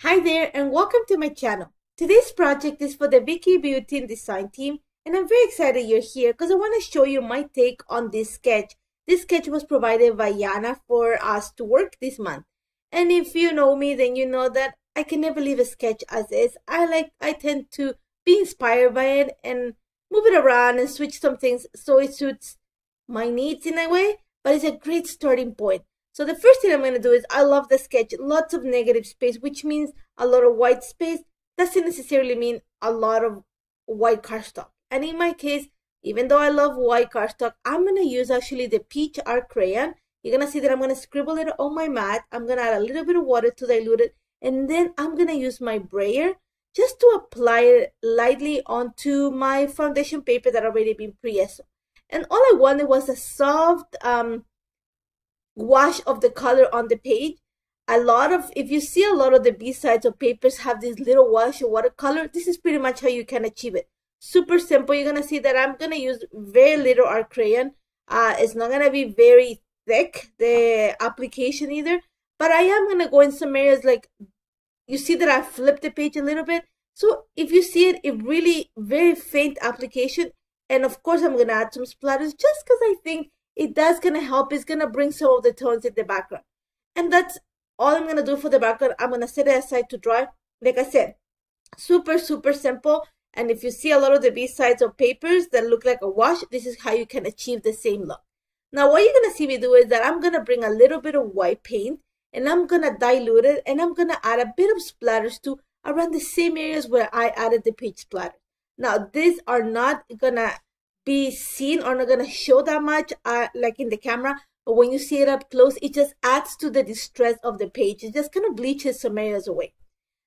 Hi there and welcome to my channel. Today's project is for the Vicki Boutin design team and I'm very excited you're here because I want to show you my take on this sketch. This sketch was provided by Yana for us to work this month. And if you know me, then you know that I can never leave a sketch as is. I tend to be inspired by it and move it around and switch some things so it suits my needs in a way, but it's a great starting point. So the first thing I'm going to do is I love the sketch, lots of negative space, which means a lot of white space. Doesn't necessarily mean a lot of white cardstock. And in my case, even though I love white cardstock, I'm going to use actually the peach art crayon. You're going to see that I'm going to scribble it on my mat. I'm going to add a little bit of water to dilute it. And then I'm going to use my brayer just to apply it lightly onto my foundation paper that already been pre-essoed. And all I wanted was a soft wash of the color on the page. If you see a lot of the B-sides of papers have this little wash of watercolor, this is pretty much how you can achieve it. Super simple. You're going to see that I'm going to use very little art crayon. It's not going to be very thick, the application either, but I am going to go in some areas like, you see that I flipped the page a little bit. So if you see it really very faint application, and of course I'm going to add some splatters just because I think it does going to help. It's going to bring some of the tones in the background. And that's all I'm going to do for the background. I'm going to set it aside to dry. Like I said, super simple. And if you see a lot of the B-sides of papers that look like a wash, this is how you can achieve the same look. Now what you're going to see me do is that I'm going to bring a little bit of white paint and I'm going to dilute it and I'm going to add a bit of splatters to around the same areas where I added the peach splatter. Now these are not going to be seen or not going to show that much like in the camera, but when you see it up close, it just adds to the distress of the page. It just kind of bleaches some areas away.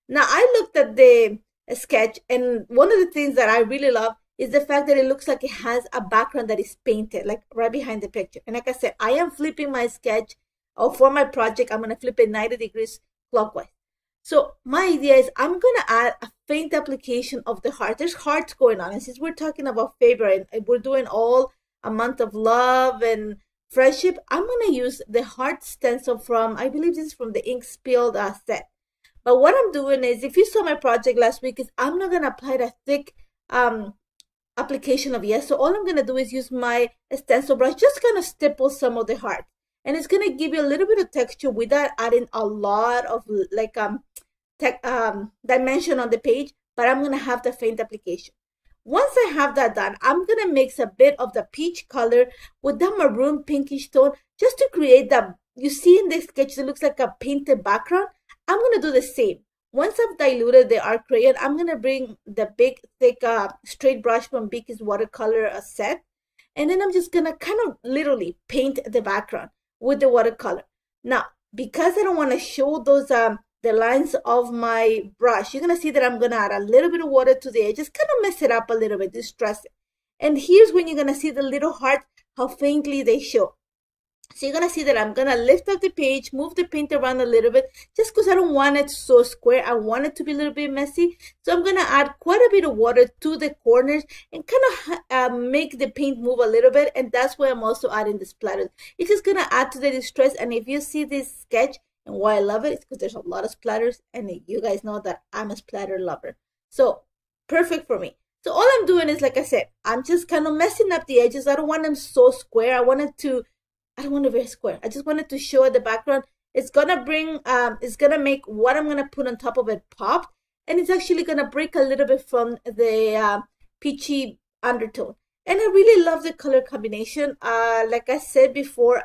Now I looked at the sketch and one of the things that I really love is the fact that it looks like it has a background that is painted like right behind the picture. And like I said, I am flipping my sketch, or for my project I'm going to flip it 90 degrees clockwise. So my idea is I'm going to add a faint application of the heart. There's hearts going on. And since we're talking about February and we're doing all a month of love and friendship, I'm going to use the heart stencil from, I believe this is from the Ink Spilled set. But what I'm doing is, if you saw my project last week, is I'm not going to apply that thick application of yes. So all I'm going to do is use my stencil brush, just kind of stipple some of the heart. And it's going to give you a little bit of texture without adding a lot of like dimension on the page, but I'm going to have the faint application. Once I have that done, I'm going to mix a bit of the peach color with that maroon pinkish tone just to create that, you see in this sketch, it looks like a painted background. I'm going to do the same. Once I've diluted the art crayon, I'm going to bring the big, thick, straight brush from Vicki's watercolor set. And then I'm just going to kind of literally paint the background with the watercolor. Now, because I don't want to show those the lines of my brush, you're going to see that I'm going to add a little bit of water to the edge, just kind of mess it up a little bit, distress it. And here's when you're going to see the little heart, how faintly they show. So you're going to see that I'm going to lift up the page, move the paint around a little bit, just because I don't want it so square. I want it to be a little bit messy. So I'm going to add quite a bit of water to the corners and kind of make the paint move a little bit. And that's why I'm also adding the splatters. It's just going to add to the distress. And if you see this sketch, and why I love it is because there's a lot of splatters. And you guys know that I'm a splatter lover. So perfect for me. So all I'm doing is, like I said, I'm just kind of messing up the edges. I don't want them so square. I don't want it very square. I just wanted to show the background. It's gonna bring, it's gonna make what I'm gonna put on top of it pop, and it's actually gonna break a little bit from the peachy undertone. And I really love the color combination. Like I said before,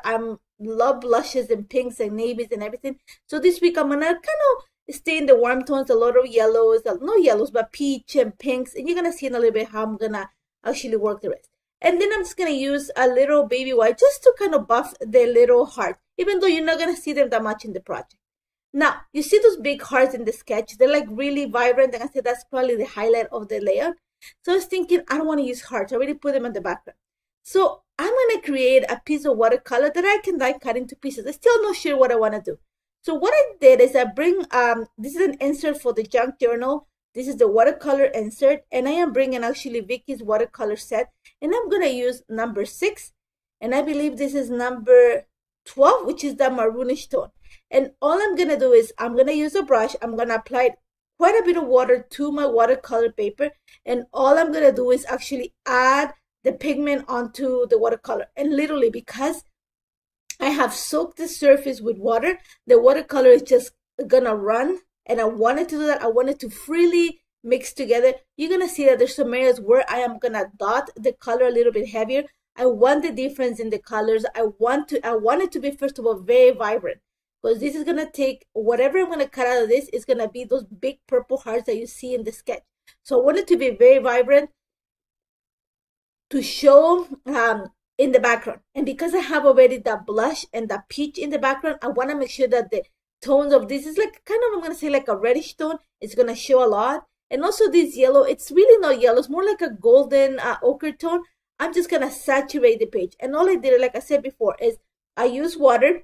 love blushes and pinks and navies and everything. So this week I'm gonna kind of stay in the warm tones, a lot of yellows, no yellows, but peach and pinks, and you're gonna see in a little bit how I'm gonna actually work the rest. And then I'm just going to use a little baby white just to kind of buff the little heart, even though you're not going to see them that much in the project. Now, you see those big hearts in the sketch. They're like really vibrant. And I said that's probably the highlight of the layout. So I was thinking, I don't want to use hearts. I already put them in the background. So I'm going to create a piece of watercolor that I can like cut into pieces. I'm still not sure what I want to do. So what I did is I bring, this is an insert for the junk journal. This is the watercolor insert, and I am bringing actually Vicki's watercolor set, and I'm going to use number 6, and I believe this is number 12, which is the maroonish tone. And all I'm gonna do is I'm gonna use a brush. I'm gonna apply quite a bit of water to my watercolor paper, and all I'm gonna do is actually add the pigment onto the watercolor. And literally, because I have soaked the surface with water, the watercolor is just gonna run, and I wanted to do that. I wanted to freely mix together. You're gonna see that there's some areas where I am gonna dot the color a little bit heavier. I want the difference in the colors. I want it to be, first of all, very vibrant, because this is gonna take whatever I'm gonna cut out of this is gonna be those big purple hearts that you see in the sketch. So I want it to be very vibrant to show in the background. And because I have already the blush and the peach in the background, I want to make sure that the tones of this is like kind of, I'm going to say like a reddish tone. It's going to show a lot. And also this yellow, it's really not yellow. It's more like a golden ochre tone. I'm just going to saturate the page. And all I did, like I said before, is I use water.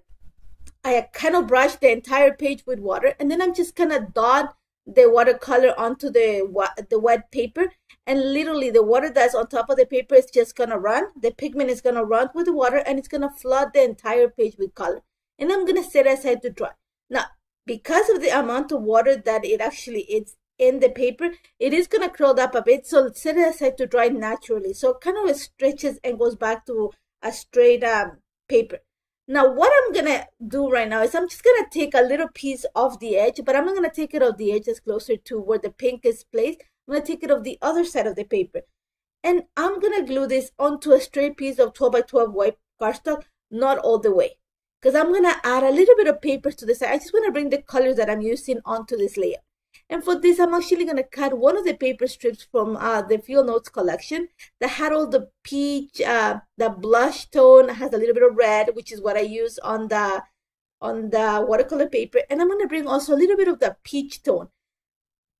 I kind of brush the entire page with water. And then I'm just going to dot the watercolor onto the wet paper, and literally the water that's on top of the paper is just gonna run. The pigment is gonna run with the water, and it's gonna flood the entire page with color. And I'm gonna set it aside to dry. Now, because of the amount of water that it actually is in the paper, it is gonna curl up a bit. So set it aside to dry naturally. So it kind of stretches and goes back to a straight paper. Now, what I'm gonna do right now is I'm just gonna take a little piece off the edge, but I'm not gonna take it off the edge that's closer to where the pink is placed. I'm gonna take it off the other side of the paper. And I'm gonna glue this onto a straight piece of 12 by 12 white cardstock, not all the way, because I'm gonna add a little bit of papers to the side. I just wanna bring the colors that I'm using onto this layer. And for this, I'm actually going to cut one of the paper strips from the Field Notes collection that had all the peach, the blush tone, has a little bit of red, which is what I use on the watercolor paper. And I'm going to bring also a little bit of the peach tone.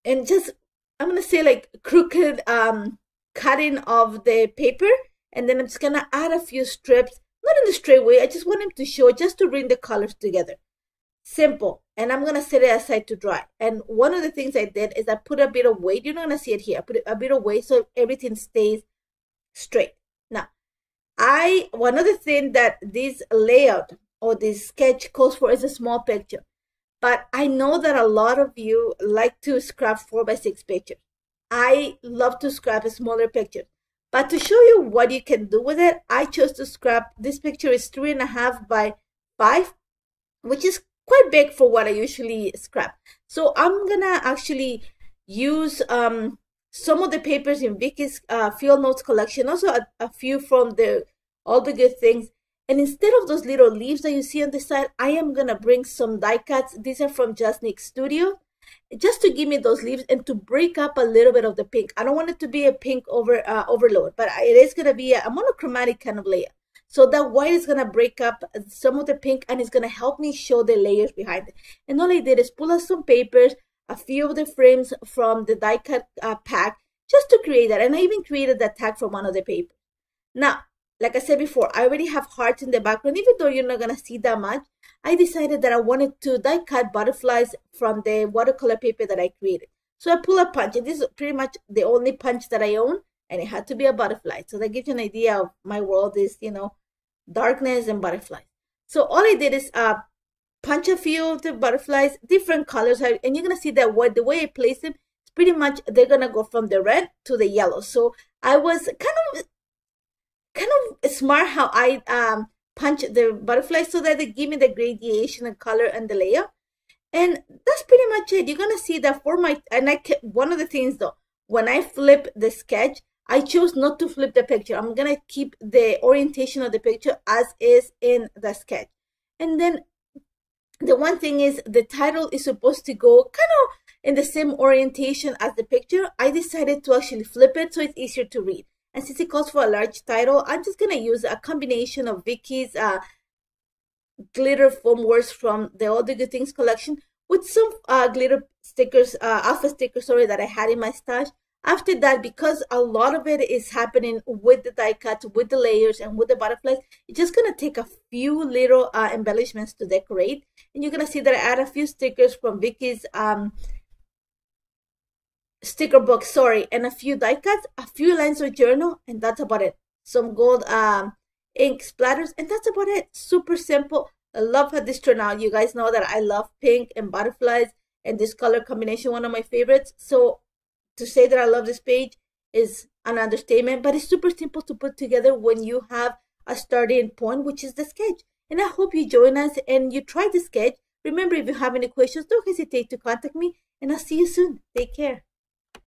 And just, I'm going to say like crooked cutting of the paper. And then I'm just going to add a few strips, not in the straight way. I just want them to show, just to bring the colors together. Simple. And I'm going to set it aside to dry. And one of the things I did is I put a bit of weight. You're not going to see it here. I put a bit of weight so everything stays straight. Now, one other thing that this layout or this sketch calls for is a small picture. But I know that a lot of you like to scrap 4x6 pictures. I love to scrap a smaller picture. But to show you what you can do with it, I chose to scrap. This picture is 3.5 by 5, which is quite big for what I usually scrap. So I'm gonna actually use some of the papers in Vicki's Field Notes collection, also a few from the All the Good Things. And instead of those little leaves that you see on the side, I am gonna bring some die cuts. These are from Just Nick Studio, just to give me those leaves and to break up a little bit of the pink. I don't want it to be a pink overload, but it is gonna be a monochromatic kind of layer. So that white is going to break up some of the pink, and it's going to help me show the layers behind it. And all I did is pull out some papers, a few of the frames from the die cut pack, just to create that. And I even created that tag from one of the papers. Now, like I said before, I already have hearts in the background. Even though you're not going to see that much, I decided that I wanted to die cut butterflies from the watercolor paper that I created. So I pull a punch, and this is pretty much the only punch that I own. And it had to be a butterfly. So that gives you an idea of my world is, you know, darkness and butterflies. So all I did is punch a few of the butterflies, different colors. And you're going to see that the way I place them, it's pretty much, they're going to go from the red to the yellow. So I was kind of smart how I punch the butterflies so that they give me the gradation and color and the layout. And that's pretty much it. You're going to see that for my, and one of the things though, when I flip the sketch, I chose not to flip the picture. I'm going to keep the orientation of the picture as is in the sketch. And then the one thing is the title is supposed to go kind of in the same orientation as the picture. I decided to actually flip it so it's easier to read. And since it calls for a large title, I'm just going to use a combination of Vicki's glitter foam works from the All the Good Things collection with some glitter stickers, alpha stickers, sorry, that I had in my stash. After that, because a lot of it is happening with the die cuts, with the layers, and with the butterflies, it's just going to take a few little embellishments to decorate. And you're going to see that I add a few stickers from Vicki's sticker book, sorry, and a few die cuts, a few lines of journal, and that's about it. Some gold ink splatters, and that's about it. Super simple. I love how this turned out. You guys know that I love pink and butterflies, and this color combination, one of my favorites. So to say that I love this page is an understatement, but it's super simple to put together when you have a starting point, which is the sketch. And I hope you join us and you try the sketch. Remember, if you have any questions, don't hesitate to contact me, and I'll see you soon. Take care.